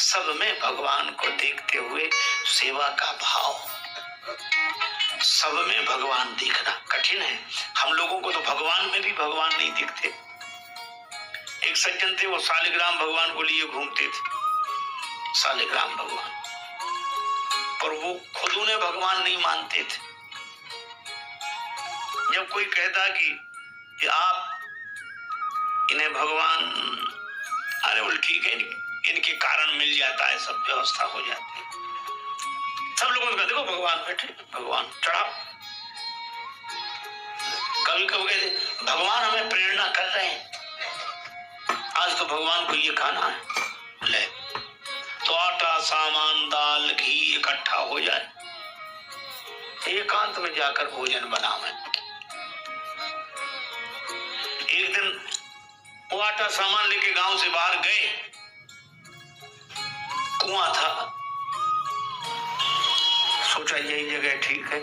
सब में भगवान को देखते हुए सेवा का भाव, सब में भगवान देखना कठिन है। हम लोगों को तो भगवान में भी भगवान नहीं दिखते। एक सज्जन थे, वो शालिग्राम भगवान को लिए घूमते थे, शालिग्राम भगवान, पर वो खुद उन्हें भगवान नहीं मानते थे। जब कोई कहता कि आप इन्हें भगवान, अरे बोल ठीक है, इनके कारण मिल जाता है, सब व्यवस्था हो जाती है। सब लोगों को देखो भगवान बैठे, भगवान चढ़ाओ। कभी कभी कहते भगवान हमें प्रेरणा कर रहे हैं, आज तो भगवान को ये खाना है, ले तो आटा सामान दाल घी इकट्ठा हो जाए, एकांत में जाकर भोजन बनावे। एक दिन वो आटा सामान लेके गांव से बाहर गए, कुआं था, सोचा यही जगह ठीक है,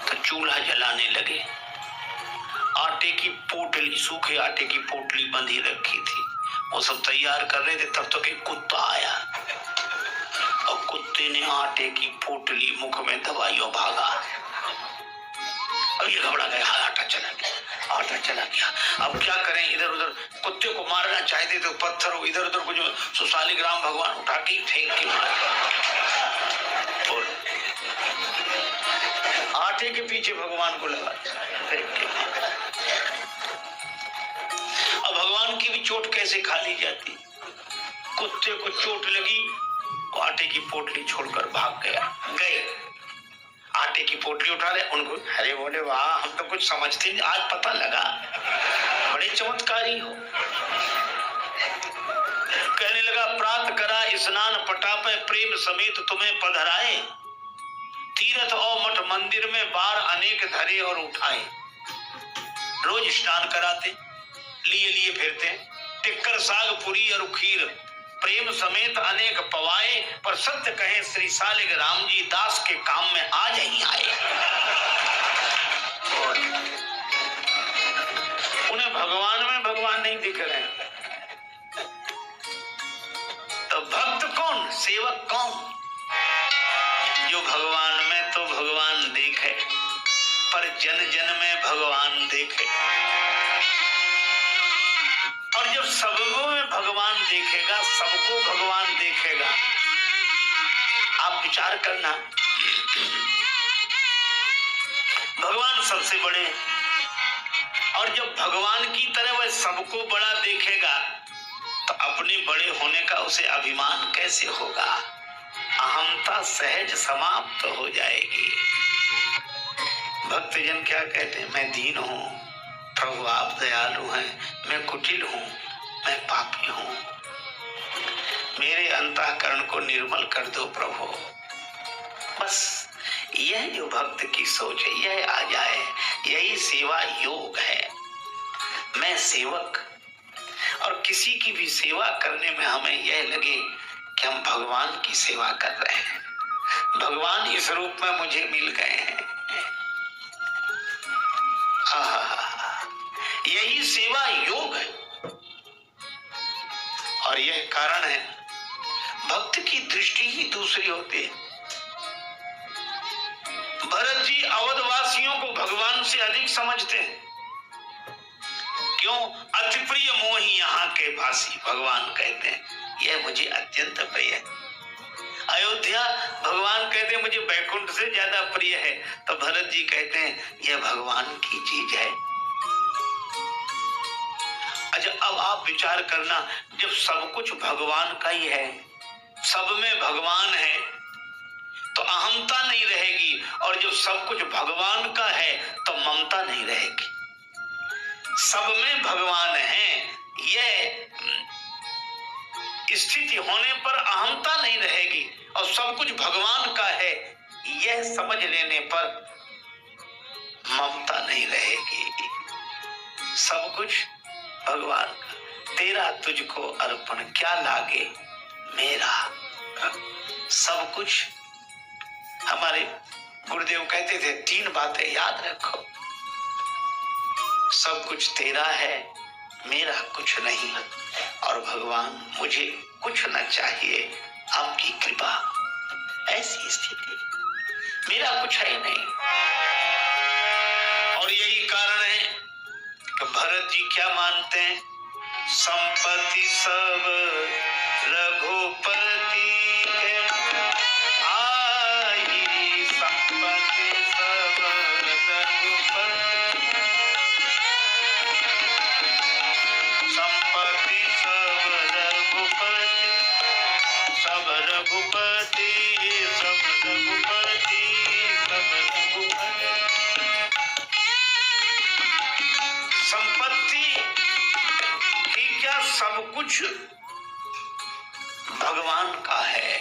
तो चूल्हा जलाने लगे। आटे की पोटली, सूखे आटे की पोटली बंधी रखी थी, वो सब तैयार कर रहे थे, तब तक एक कुत्ता आया और कुत्ते ने आटे की पोटली मुख में दबाई और भागा। अब ये घबरा गया, आटा चला गया, आटा चला गया, अब क्या करें। इधर उधर कुत्ते को मारना चाहते तो पत्थर हो, इधर उधर कुछ शालिग्राम भगवान उठा के फेंक के मार, और आटे के पीछे भगवान को लगा फेंक के। अब भगवान की भी चोट कैसे खा ली जाती, कुत्ते को चोट लगी, आटे की पोटली छोड़कर भाग गया। गए आटे की पोटली उठा रहे, उनको अरे बोले वाह हम तो कुछ समझते नहीं, आज पता लगा, बड़े चमत्कारी हो। कहने लगा प्रात करा स्नान पटापे प्रेम समेत तुम्हें पधराए, तीर्थ और मठ मंदिर में बार अनेक धरे और उठाए। रोज स्नान कराते, लिए लिए फिरते, टिक्कर साग पुरी और खीर प्रेम समेत अनेक पवाए, पर सत्य कहे श्री शालिग्राम जी दास के काम में आज ही आए। उन्हें भगवान में भगवान नहीं दिख रहे, तो भक्त कौन, सेवक कौन, जो भगवान में तो भगवान देखे, पर जन जन में भगवान देखे। और जब सबको में भगवान देखेगा, सबको भगवान देखेगा, आप विचार करना, भगवान सबसे बड़े, और जब भगवान की तरह वह सबको बड़ा देखेगा तो अपने बड़े होने का उसे अभिमान कैसे होगा, अहंता सहज समाप्त हो जाएगी। भक्तजन क्या कहते हैं, मैं दीन हूं, प्रभु आप दयालु हैं, मैं कुटिल हूं, मैं पापी हूं, मेरे अंतःकरण को निर्मल कर दो प्रभु। बस यह जो भक्त की सोच है, यह आ जाए, यही सेवा योग है। मैं सेवक, और किसी की भी सेवा करने में हमें यह लगे कि हम भगवान की सेवा कर रहे हैं, भगवान इस रूप में मुझे मिल गए हैं। यही सेवा योग है, और यह कारण है भक्त की दृष्टि ही दूसरी होती है। भरत जी अवधवासियों को भगवान से अधिक समझते हैं, क्यों, अति प्रिय मोहि यहाँ के भासी, भगवान कहते हैं यह मुझे अत्यंत प्रिय है। अयोध्या भगवान कहते हैं मुझे बैकुंठ से ज्यादा प्रिय है, तो भरत जी कहते हैं यह भगवान की चीज है। अच्छा, अब आप विचार करना, जब सब कुछ भगवान का ही है, सब में भगवान है, तो अहमता नहीं रहेगी, और जब सब कुछ भगवान का है तो ममता नहीं रहेगी। सब में भगवान है, यह स्थिति होने पर अहमता नहीं रहेगी, और सब कुछ भगवान का है यह समझ लेने पर ममता नहीं रहेगी। सब कुछ भगवान का, तेरा तुझको अर्पण क्या लागे मेरा, सब कुछ। हमारे गुरुदेव कहते थे 3 बातें याद रखो, सब कुछ तेरा है, मेरा कुछ नहीं, और भगवान मुझे कुछ न चाहिए, आपकी कृपा। ऐसी स्थिति, मेरा कुछ है नहीं। और यही कारण है कि भरत जी क्या मानते हैं, संपत्ति सब रघुपति के आई, संपत्ति सब रघुपति, संपत्ति सब रघुपति, सब रघुपति, सब रघुपति, सब रघुपति। संपत्ति ही क्या, सब कुछ भगवान का है,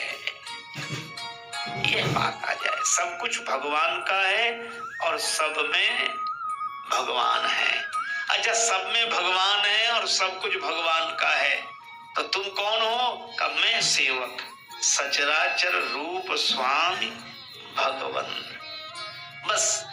यह बात आ जाए। सब कुछ भगवान का है और सब में भगवान है। अच्छा, सब में भगवान है और सब कुछ भगवान का है, तो तुम कौन हो? कब मैं सेवक, सचराचर रूप स्वामी भगवन। बस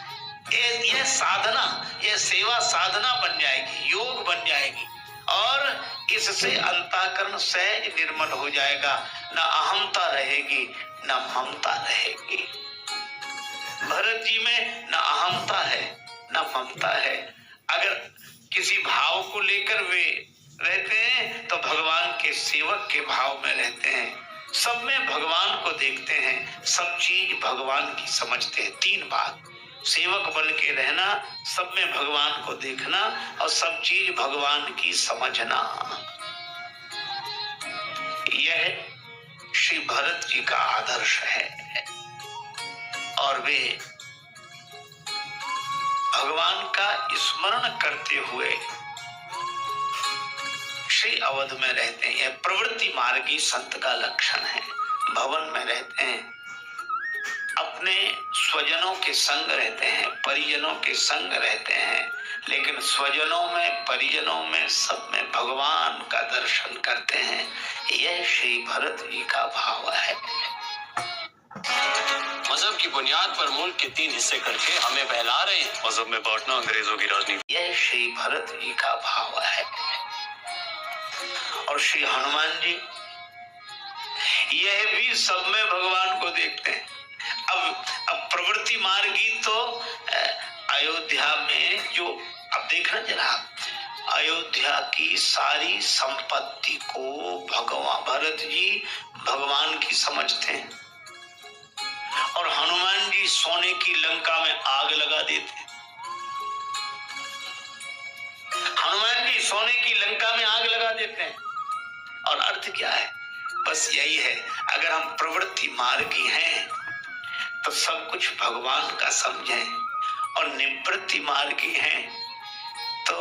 ये साधना, ये सेवा साधना बन जाएगी, योग बन जाएगी, और इससे अंतःकरण सहज निर्मल हो जाएगा। न अहमता रहेगी, न ममता रहेगी। भरत जी में न अहमता है, न ममता है। अगर किसी भाव को लेकर वे रहते हैं तो भगवान के सेवक के भाव में रहते हैं। सब में भगवान को देखते हैं, सब चीज भगवान की समझते हैं। तीन बात, सेवक बन के रहना, सब में भगवान को देखना और सब चीज भगवान की समझना। यह श्री भरत जी का आदर्श है। और वे भगवान का स्मरण करते हुए श्री अवध में रहते हैं। यह प्रवृत्ति मार्गी संत का लक्षण है। भवन में रहते हैं, अपने स्वजनों के संग रहते हैं, परिजनों के संग रहते हैं, लेकिन स्वजनों में, परिजनों में, सब में भगवान का दर्शन करते हैं। यह श्री भरत जी का भाव है। मजहब की बुनियाद पर मुल्क के 3 हिस्से करके हमें बहला रहे हैं। मजहब में बांटना अंग्रेजों की राजनीति। यह श्री भरत जी का भाव है। और श्री हनुमान जी, यह भी सब में भगवान को देखते हैं। अब प्रवृत्ति मार्गी तो अयोध्या में जो, अब देखना जरा, अयोध्या की सारी संपत्ति को भगवान भरत जी भगवान की समझते हैं, और हनुमान जी सोने की लंका में आग लगा देते हैं। हनुमान जी सोने की लंका में आग लगा देते हैं। और अर्थ क्या है? बस यही है, अगर हम प्रवृत्ति मार्गी हैं तो सब कुछ भगवान का समझें, और निवृत्ति मार्गी हैं तो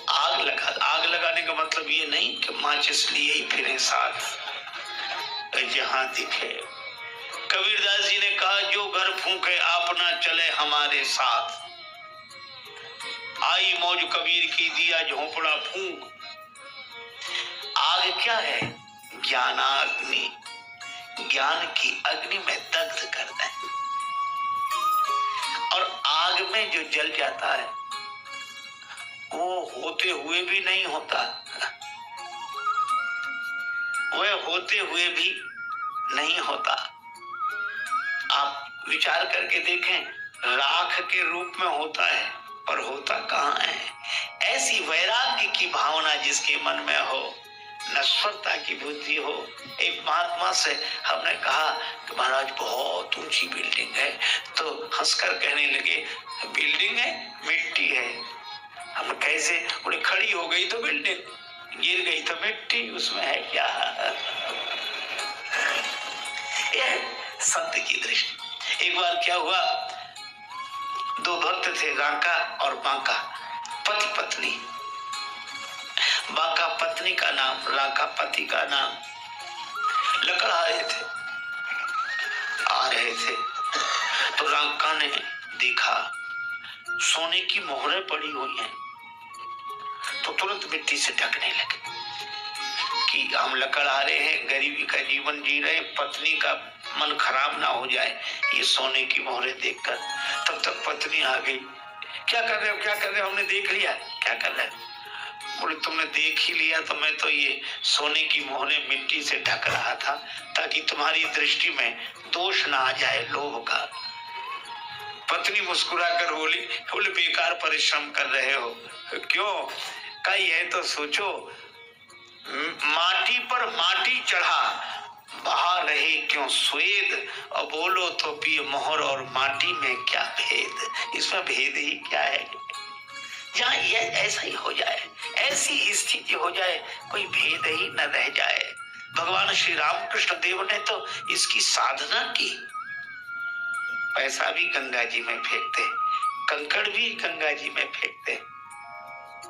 आग लगाने का मतलब ये नहीं कि माचिस लिए ही फिरे साथ जहां दिखे। कबीरदास जी ने कहा, जो घर फूंके आप ना चले हमारे साथ, आई मौज कबीर की दिया झोंपड़ा फूंक। आग क्या है? ज्ञानाग्नि, ज्ञान की अग्नि में दग्ध कर दें। और आग में जो जल जाता है वो होते हुए भी नहीं होता, वह होते हुए भी नहीं होता। आप विचार करके देखें, राख के रूप में होता है पर होता कहाँ है। ऐसी वैराग्य की भावना जिसके मन में हो, नश्वरता की बुद्धि हो। एक महात्मा से हमने कहा कि महाराज बहुत ऊंची बिल्डिंग है, तो हंसकर कहने लगे, बिल्डिंग है, मिट्टी है। हम कैसे? बोले, खड़ी हो गई तो बिल्डिंग, गिर गई तो मिट्टी, उसमें है क्या? यह संत की दृष्टि। एक बार क्या हुआ, 2 भक्त थे, राका और बांका, पति पत्नी। बांका पत्नी का नाम, राका पति का नाम। लकड़ आ रहे थे तो राका ने देखा सोने की मोहरें पड़ी हुई हैं, तो तुरंत मिट्टी से ढकने लगे कि हम लकड़ आ रहे हैं, गरीबी का जीवन जी रहे, पत्नी का मन खराब ना हो जाए ये सोने की मोहरें देखकर। तब तक पत्नी आ गई, क्या कर रहे हो, क्या कर रहे हो? हमने देख लिया, क्या कर रहे हो? बोले तुमने देख ही लिया तो मैं तो ये सोने की मोहरे मिट्टी से ढक रहा था ताकि तुम्हारी दृष्टि में दोष ना आ जाए लोभ का। पत्नी मुस्कुरा कर बोली, बोले बेकार परिश्रम कर रहे हो। क्यों? कहीं है तो सोचो, माटी पर माटी चढ़ा बहा रहे क्यों स्वेद, और बोलो तो पिए मोहर और माटी में क्या भेद। इसमें भेद ही क्या है? जहाँ ये ऐसा ही हो जाए, ऐसी स्थिति हो जाए, कोई भेद ही न रह जाए। भगवान श्री रामकृष्ण देव ने तो इसकी साधना की। पैसा भी गंगा जी में फेंकते, कंकड़ भी गंगा जी में फेंकते,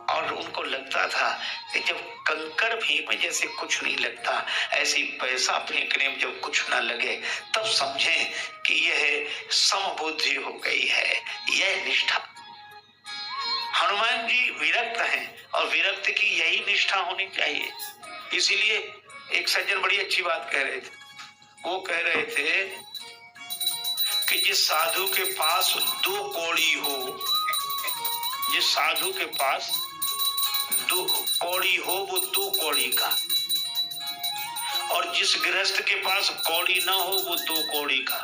और उनको लगता था कि जब कंकड़ फेंकने जैसे कुछ नहीं लगता, ऐसी पैसा फेंकने में जब कुछ न लगे तब समझें कि यह समबुद्धि हो गई है, यह निष्ठा। हनुमान जी विरक्त हैं और विरक्त की यही निष्ठा होनी चाहिए। इसीलिए एक सज्जन बड़ी अच्छी बात कह रहे थे। वो कह रहे थे कि जिस साधु के पास 2 कौड़ी हो, जिस साधु के पास 2 कौड़ी हो वो 2 कौड़ी का, और जिस गृहस्थ के पास कौड़ी ना हो वो 2 कौड़ी का।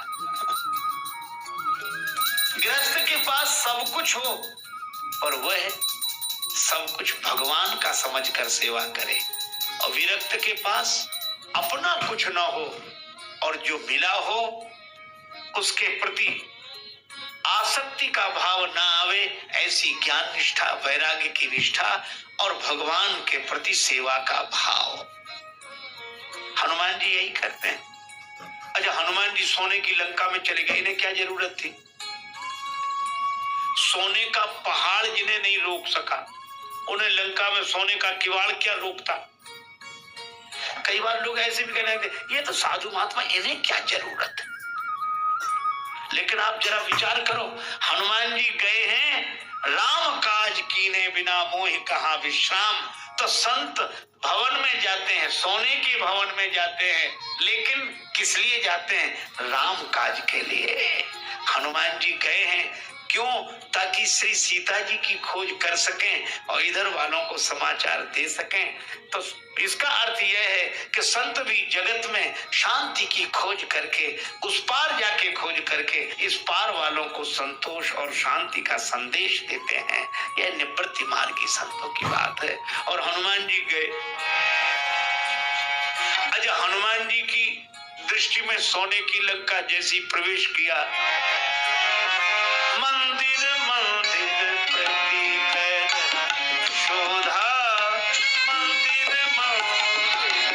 गृहस्थ के पास सब कुछ हो और वह सब कुछ भगवान का समझकर सेवा करे, और विरक्त के पास अपना कुछ ना हो और जो मिला हो उसके प्रति आसक्ति का भाव ना आवे, ऐसी ज्ञान निष्ठा, वैराग्य की निष्ठा और भगवान के प्रति सेवा का भाव। हनुमान जी यही करते हैं। अच्छा, हनुमान जी सोने की लंका में चले गए, इन्हें क्या जरूरत थी? सोने का पहाड़ जिन्हें नहीं रोक सका, उन्हें लंका में सोने का किवाड़ क्या रोकता? कई बार लोग ऐसे भी कहते हैं ये तो साधु महात्मा, इन्हें क्या जरूरत है। लेकिन आप जरा विचार करो, हनुमान जी गए हैं राम काज कीने बिना मोह कहाँ विश्राम। तो संत भवन में जाते हैं, सोने के भवन में जाते हैं, लेकिन किस लिए जाते हैं? राम काज के लिए। हनुमान जी गए हैं क्यों? ताकि श्री सीता जी की खोज कर सकें और इधर वालों को समाचार दे सकें। तो इसका अर्थ यह है कि संत भी जगत में शांति की खोज करके, उस पार जाके खोज करके इस पार वालों को संतोष और शांति का संदेश देते हैं। यह निवृत्ति मार्गी संतों की बात है। और हनुमान जी गए। अच्छा, हनुमान जी की दृष्टि में सोने की लंका जैसी प्रवेश किया, मंदिर मंदिर प्रतीक शोधा, मंदिर मंदिर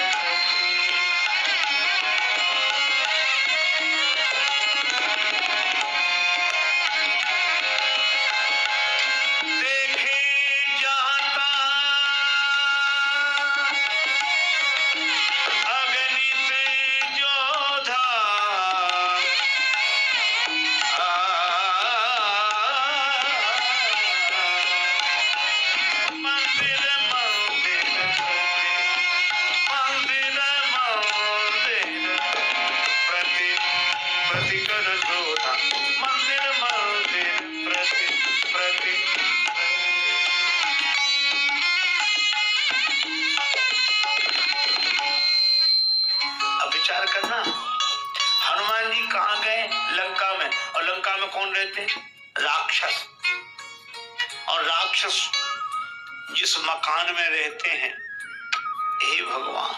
देखे जाता अगणित योधा, मंदिर मंदिर मंदिर मंदिर प्रति प्रति कर शोधा, मंदिर मंदिर प्रति प्रति। अब विचार करना, हनुमान जी कहाँ गए? लंका में। और लंका में कौन रहते? राक्षस। और राक्षस जिस मकान में रहते हैं, हे भगवान,